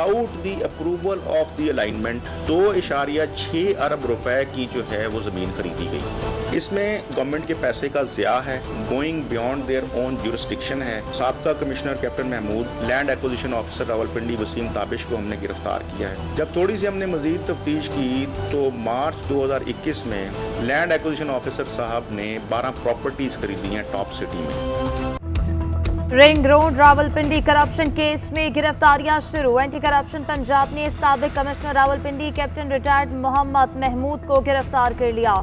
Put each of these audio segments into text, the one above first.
Without the approval of the alignment 2.6 अरब रुपए की जो है वो ज़मीन खरीदी गई। इसमें गवर्नमेंट के पैसे का ज़िया है, going beyond their own jurisdiction है। साबका commissioner captain Mahmood, land acquisition officer Rawalpindi Waseem Tabish को हमने गिरफ्तार किया है। जब थोड़ी सी हमने मजीद तफ्तीश की तो मार्च 2021 में लैंड एक्विजिशन ऑफिसर साहब ने 12 प्रॉपर्टीज खरीदी हैं टॉप सिटी में। Ring road Rawalpindi corruption case में गिरफ्तारियां शुरू। एंटी करप्शन पंजाब ने साबिक commissioner Rawalpindi captain retired Mohammad Mahmood को गिरफ्तार कर लिया।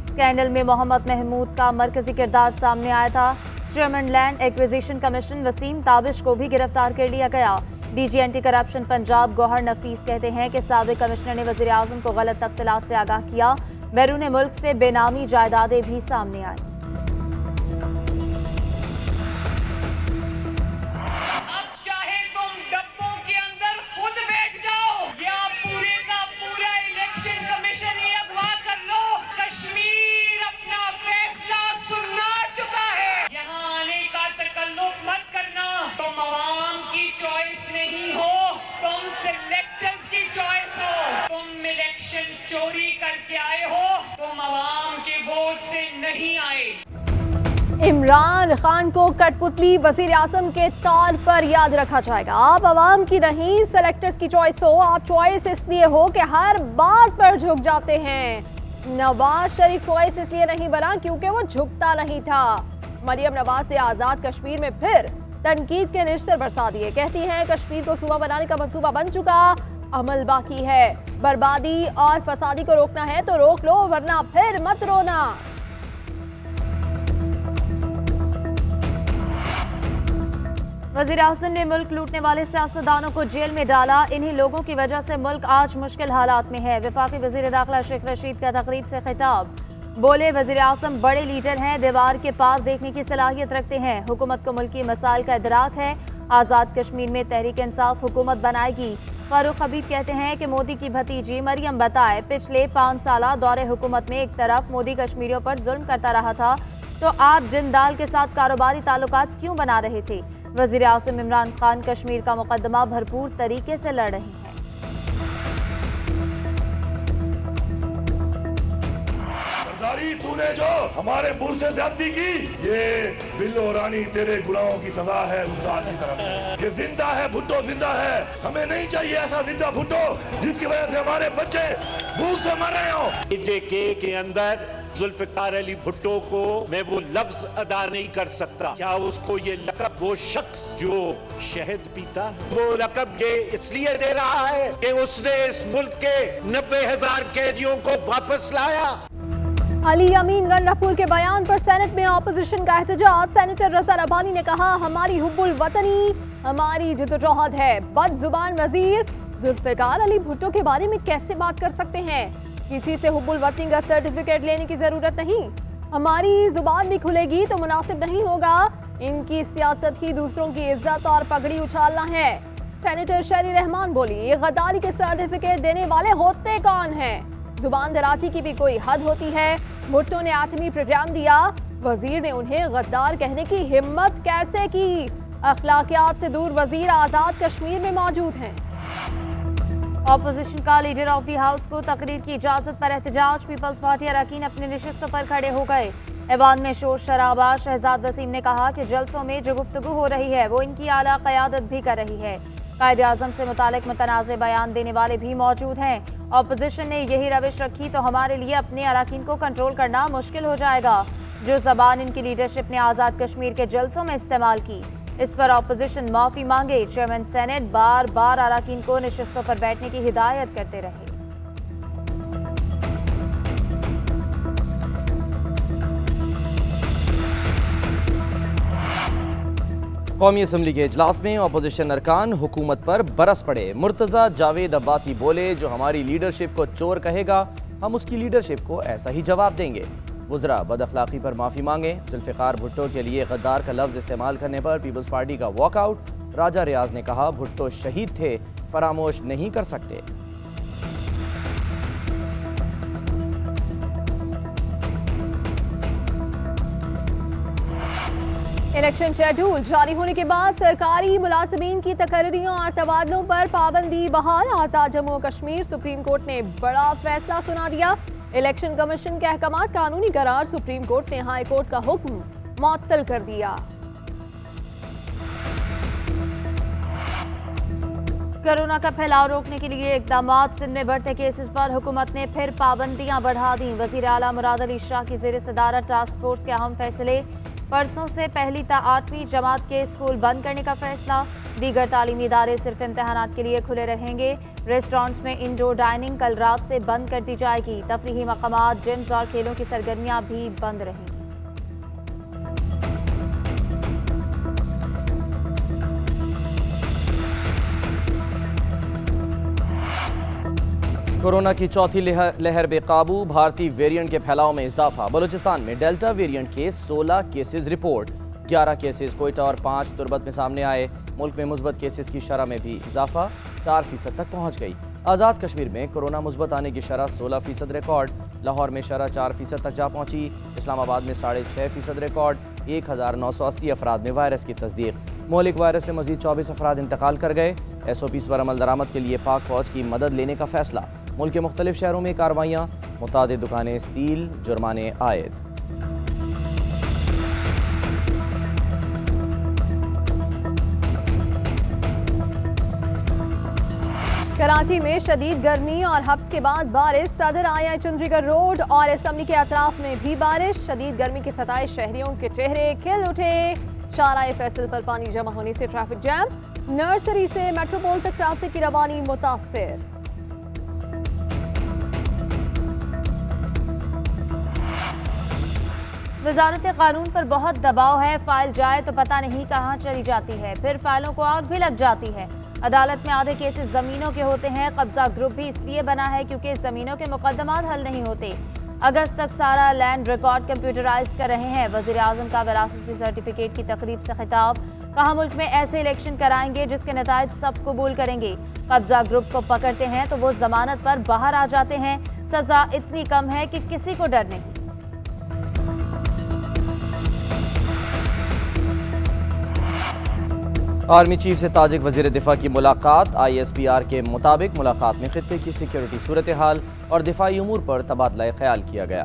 स्कैंडल में मोहम्मद महमूद का मरकजी किरदार सामने आया था। Chairman land acquisition commission Wasim Tabish को भी गिरफ्तार कर लिया गया। DG anti corruption Punjab Gohar Nafees कहते हैं कि साबिक कमिश्नर ने वज़ीर आज़म को गलत तफसीलात से आगाह किया। बैरून मुल्क से बेनामी जायदादें भी सामने आई। इमरान खान को कठपुतली वज़ीर आज़म के तौर पर याद रखा जाएगा। आप आवाम की नहीं, सेलेक्टर्स की चॉइस हो। आप चॉइस इसलिए हो कि हर बात पर झुक जाते हैं। नवाज शरीफ चॉइस इसलिए नहीं बना क्योंकि वो झुकता नहीं था। मरियम नवाज से आज़ाद कश्मीर में फिर तनकीद के निश्तर बरसा दिए। कहती हैं कश्मीर को सूबा बनाने का मंसूबा बन चुका, अमल बाकी है। बर्बादी और फसादी को रोकना है तो रोक लो, वरना फिर मत रोना। वज़ीर आज़म ने मुल्क लूटने वाले सियासतदानों को जेल में डाला। इन्हीं लोगों की वजह से मुल्क आज मुश्किल हालात में है। वफाकी वज़ीर दाखिला शेख रशीद का तकरीब से खिताब। बोले वज़ीर आज़म बड़े लीडर हैं, दीवार के पार देखने की सलाहियत रखते हैं। हुकूमत को मुल्की मसाइल का इदराक है। आज़ाद कश्मीर में तहरीक इंसाफ हुकूमत बनाएगी। फारूक हबीब कहते हैं कि मोदी की भतीजी मरियम बताए पिछले 5 साल दौरे हुकूमत में एक तरफ मोदी कश्मीरियों पर जुल्म करता रहा था तो आप जिंदाल के साथ कारोबारी ताल्लुकात क्यों बना रहे थे। वज़ीर आज़म इमरान खान कश्मीर का मुकदमा भरपूर तरीके से लड़ रहे हैं। सरदारी तूने जो हमारे मुल्क से ज्यादती की, ये बिल्लो रानी तेरे गुनाहों की सजा है उस्ताद की तरफ से। ये जिंदा है भुट्टो, जिंदा है। हमें नहीं चाहिए ऐसा जिंदा भुट्टो जिसकी वजह से हमारे बच्चे भूख से मर रहे हो। जेके के अंदर जुल्फिकार अली भुट्टो को मैं वो लफ्ज अदा नहीं कर सकता। क्या उसको ये लकब वो शख्स जो शहद पीता वो लकब ये इसलिए दे रहा है कि उसने इस मुल्क के 90,000 कैदियों को वापस लाया। अली अमीन गंडापुर के बयान पर सेनेट में ऑपोजिशन का एहतजाज। सेनेटर रजा रब्बानी ने कहा हमारी हुब्बुल वतनी हमारी जिद्दोजहद है। बदजुबान वजीर जुल्फिकार अली भुट्टो के बारे में कैसे बात कर सकते हैं। किसी से हुब्बुल वतनी का सर्टिफिकेट लेने की जरूरत नहीं। हमारी जुबान भी खुलेगी तो मुनासिब नहीं होगा। इनकी सियासत ही दूसरों की इज्जत और पगड़ी उछालना है। सेनेटर शरी रहमान बोली ये गद्दारी के सर्टिफिकेट देने वाले होते कौन हैं। जुबान दराजी की भी कोई हद होती है। भुट्टो ने एटमी प्रोग्राम दिया, वजीर ने उन्हें गद्दार कहने की हिम्मत कैसे की। अखलाकियात से दूर वजीर आजाद कश्मीर में मौजूद हैं। ऑपोजिशन का लीडर ऑफ द हाउस को तकरीर की इजाजत पर एहतजाज। पीपल्स पार्टी अरकान अपनी नशिस्तों पर खड़े हो गए। ऐवान में शोर शराबा। शहजाद वसीम ने कहा कि जलसों में जो गुफ्तगू हो रही है वो इनकी आला क़यादत भी कर रही है। कायदे आज़म से मुतालिक मुतनाज़ बयान देने वाले भी मौजूद हैं। ऑपोजिशन ने यही रविश रखी तो हमारे लिए अपने अरकान को कंट्रोल करना मुश्किल हो जाएगा। जो ज़बान इनकी लीडरशिप ने आज़ाद कश्मीर के जलसों में इस्तेमाल की, इस पर ऑपोजिशन माफी मांगे। चेयरमैन सेनेट बार बार अरकान को नशिस्तों पर बैठने की हिदायत करते रहे। कौमी असम्बली के इजलास में अपोजिशन अरकान हुकूमत पर बरस पड़े। मुर्तज़ा जावेद अब्बासी बोले जो हमारी लीडरशिप को चोर कहेगा हम उसकी लीडरशिप को ऐसा ही जवाब देंगे। वज़रा बद अखलाक़ी पर माफ़ी मांगे। जुल्फ़िकार भुट्टो के लिए गद्दार का लफ्ज़ इस्तेमाल करने पर पीपल्स पार्टी का वॉकआउट। राजा रियाज ने कहा भुट्टो शहीद थे, फरामोश नहीं कर सकते। इलेक्शन शेड्यूल जारी होने के बाद सरकारी मुलाजिमीन की तकर्रियों और तबादलों पर पाबंदी बहाल। आजाद जम्मू कश्मीर सुप्रीम कोर्ट ने बड़ा फैसला सुना दिया। इलेक्शन कमीशन के अहकामात कानूनी करार सुप्रीम कोर्ट ने हाई कोर्ट का हुक्म मुअत्तल कर दिया। कोरोना का फैलाव रोकने के लिए इकदाम। सिंध में बढ़ते केसेस पर हुकूमत ने फिर पाबंदियां बढ़ा दी। वजीर आला मुराद अली शाह की ज़ेर सदारत टास्क फोर्स के अहम फैसले। परसों से पहली ता 8वीं जमात के स्कूल बंद करने का फैसला। दीगर तालीमी इदारे सिर्फ इम्तहानात के लिए खुले रहेंगे। रेस्टोरेंट्स में इंडोर डाइनिंग कल रात से बंद कर दी जाएगी। तफरीही मकामात, जिम्स और खेलों की सरगर्मियां भी बंद रहेंगी। कोरोना की चौथी लहर बेकाबू। भारतीय वेरिएंट के फैलाव में इजाफा। बलूचिस्तान में डेल्टा वेरिएंट के 16 केसेस रिपोर्ट। 11 केसेस कोयटा और 5 तुर्बत में सामने आए। मुल्क में मुस्बत केसेस की शरह में भी इजाफा 4% तक पहुँच गई। आज़ाद कश्मीर में कोरोना मुस्बत आने की शरह 16% रिकॉर्ड। लाहौर में शरह 4% तक जा पहुँची। इस्लामाबाद में 6.5% रिकॉर्ड। 1980 अफराद में वायरस की तस्दीक। मौलिक वायरस से मजीद 24 अफराद इंतकाल कर गए। SOPs पर अमल दरामद के लिए पाक फौज की मदद लेने का फैसला। मुल्क के मुख्तलिफ शहरों में कार्रवाइयाँ, मुतादिद दुकानें सील, जुर्माने आयद। कराची में शदीद गर्मी और हब्स के बाद बारिश। सदर आया चुंद्रीगढ़ रोड और असम्बली के अतराफ में भी बारिश। शदीद गर्मी के सताए शहरियों के चेहरे खिल उठे। शाहराए फैसल पर पानी जमा होने से ट्रैफिक जैम। नर्सरी से मेट्रोपोल तक ट्रैफिक की रवानी मुतासिर। वजारत कानून पर बहुत दबाव है। फाइल जाए तो पता नहीं कहाँ चली जाती है, फिर फाइलों को आग भी लग जाती है। अदालत में आधे केसेस जमीनों के होते हैं। कब्जा ग्रुप भी इसलिए बना है क्योंकि जमीनों के मुकदमात हल नहीं होते। अगस्त तक सारा लैंड रिकॉर्ड कंप्यूटराइज कर रहे हैं। वजीर आजम का विरासती सर्टिफिकेट की तकरीब से खिताब। कहा मुल्क में ऐसे इलेक्शन कराएंगे जिसके नताइज सब कबूल करेंगे। कब्जा ग्रुप को पकड़ते हैं तो वो जमानत पर बाहर आ जाते हैं। सजा इतनी कम है कि किसी को डर नहीं। आर्मी चीफ से ताजिक वजीर दिफा की मुलाकात। ISPR के मुताबिक मुलाकात में खित्ते की सिक्योरिटी सूरत हाल और दिफाई उमूर पर तबादला ख्याल किया गया।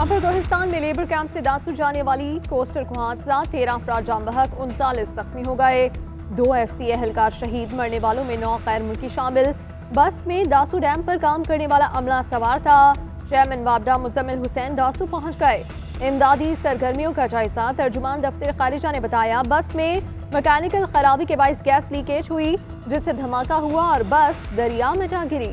अपर कोहिस्तान में लेबर कैंप से दासू जाने वाली कोस्टर को हादसा। 13 अफराद जाम बहक, 39 जख्मी हो गए। 2 FC एहलकार शहीद। मरने वालों में 9 गैर मुल्की शामिल। बस में दासू डैम पर काम करने वाला अमला सवार था। चेयरमैन वापडा मुजम्मिल हुसैन दासू पहुंच गए। इमदादी सरगर्मियों का जायजा। तर्जुमान दफ्तर खारिजा ने बताया बस में मैकेनिकल खराबी के बाइस गैस लीकेज हुई जिससे धमाका हुआ और बस दरिया में जा गिरी।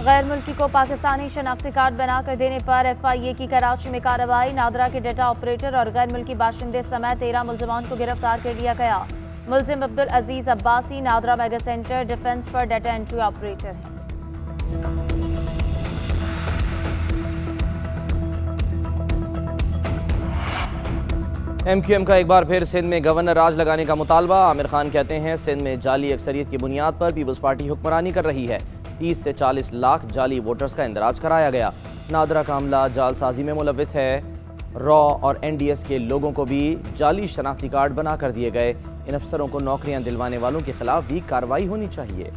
गैर मुल्की को पाकिस्तानी शनाख्ती कार्ड बनाकर देने पर FIA की कराची में कार्रवाई। नादरा के डेटा ऑपरेटर और गैर मुल्की बाशिंदे समेत 13 मुलजमान को गिरफ्तार कर लिया गया। मुलजिम Abdul Aziz Abbasi NADRA mega centre defence पर डेटा एंट्री ऑपरेटर है। MQM का एक बार फिर सिंध में गवर्नर राज लगाने का मुतालबा। आमिर खान कहते हैं सिंध में जाली अक्सरियत की बुनियाद पर पीपल्स पार्टी हुक्मरानी कर रही है। 30 से 40 लाख जाली वोटर्स का इंदराज कराया गया। नादरा का हमला जालसाजी में मुलविस है। रॉ और NDS के लोगों को भी जाली शनाख्ती कार्ड बना कर दिए गए। इन अफसरों को नौकरियां दिलवाने वालों के खिलाफ भी कार्रवाई होनी चाहिए।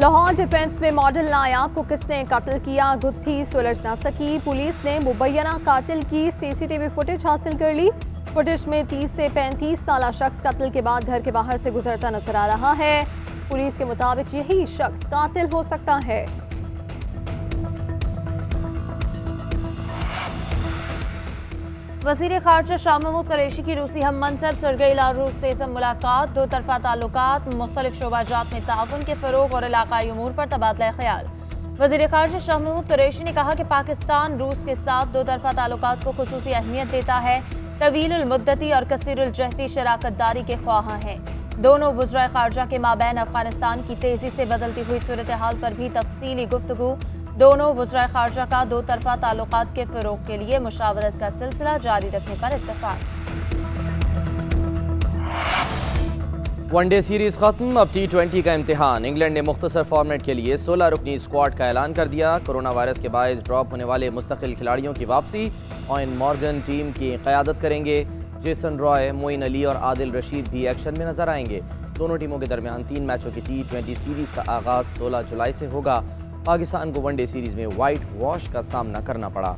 लाहौर डिफेंस में मॉडल नायाब को किसने कत्ल किया, गुत्थी सुलझ न सकी। पुलिस ने मुबैना कातिल की CCTV फुटेज हासिल कर ली। फुटेज में 30 से 35 साला शख्स कत्ल के बाद घर के बाहर से गुजरता नजर आ रहा है। पुलिस के मुताबिक यही शख्स कातिल हो सकता है। वज़ीर ख़ारजा शाह महमूद कुरैशी की रूसी हम मनसब सरगई लारूस से मुलाकात। 2 तरफ़ा ताल्लुकात, मुख्तलिफ शोबाजात में ताउन के फ़रोग़ और इलाक़ाई उमूर पर तबादला ख्याल। वज़ीर ख़ारजा शाह महमूद कुरैशी ने कहा कि पाकिस्तान रूस के साथ 2 तरफ़ा ताल्लुकात को खुसूसी अहमियत देता है। तवीलुल मुद्दती और कसीरुल जहदी शराकत दारी के ख्वाहां हैं। दोनों वज़राए ख़ारजा के माबैन अफ़गानिस्तान की तेज़ी से बदलती हुई सूरत हाल पर भी तफसीली गुफ्तगू। दोनों वज़राए खारजा का दो तरफा ताल्लुकात के फ़रोग़ के लिए मुशावरत का सिलसिला जारी रखने पर इत्तेफाक। वनडे सीरीज खत्म, अब T20 का इम्तिहान। इंग्लैंड ने मुख्तसर फॉर्मेट के लिए 16 रुकनी स्क्वाड का ऐलान कर दिया। कोरोना वायरस के बायस ड्रॉप होने वाले मुस्तकिल खिलाड़ियों की वापसी। ऑयन मॉर्गन टीम की क़यादत करेंगे। जेसन रॉय, मोइन अली और आदिल रशीद भी एक्शन में नजर आएंगे। दोनों टीमों के दरमियान 3 मैचों की T20 सीरीज का आगाज 16 जुलाई से होगा। पाकिस्तान को वनडे सीरीज में वाइट वॉश का सामना करना पड़ा।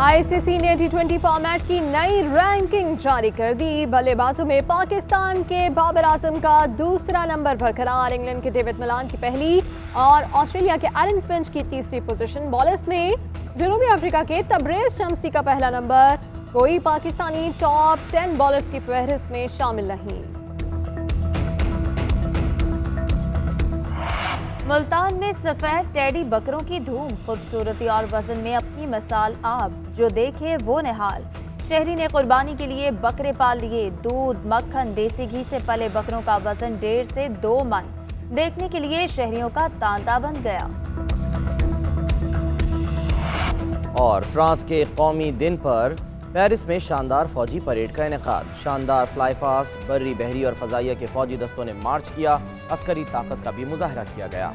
आईसीसी ने T20 फॉर्मेट की नई रैंकिंग जारी कर दी। बल्लेबाजों में पाकिस्तान के बाबर आजम का दूसरा नंबर बरकरार, इंग्लैंड के डेविड मिलान की पहली और ऑस्ट्रेलिया के एरन फिंच की तीसरी पोजीशन। बॉलर्स में जनूबी अफ्रीका के तबरेज शम्सी का पहला नंबर। कोई पाकिस्तानी टॉप 10 बॉलर्स की फहरिस्त में शामिल नहीं। मुल्तान में सफेद टेडी बकरों की धूम, खूबसूरती और वजन में अपनी मिसाल आप, जो देखे वो निहाल। शहरी ने कुर्बानी के लिए बकरे पाल लिए। दूध, मक्खन, देसी घी से पले बकरों का वजन 1.5 से 2 मन देखने के लिए शहरियों का तांता बन गया। और फ्रांस के कौमी दिन पर पेरिस में शानदार फौजी परेड का इनेकाद। शानदार फ्लाई फास्ट, बर्री, बहरी और फजाइया के फौजी दस्तों ने मार्च किया। अस्करी ताकत का भी मुजाहरा किया गया।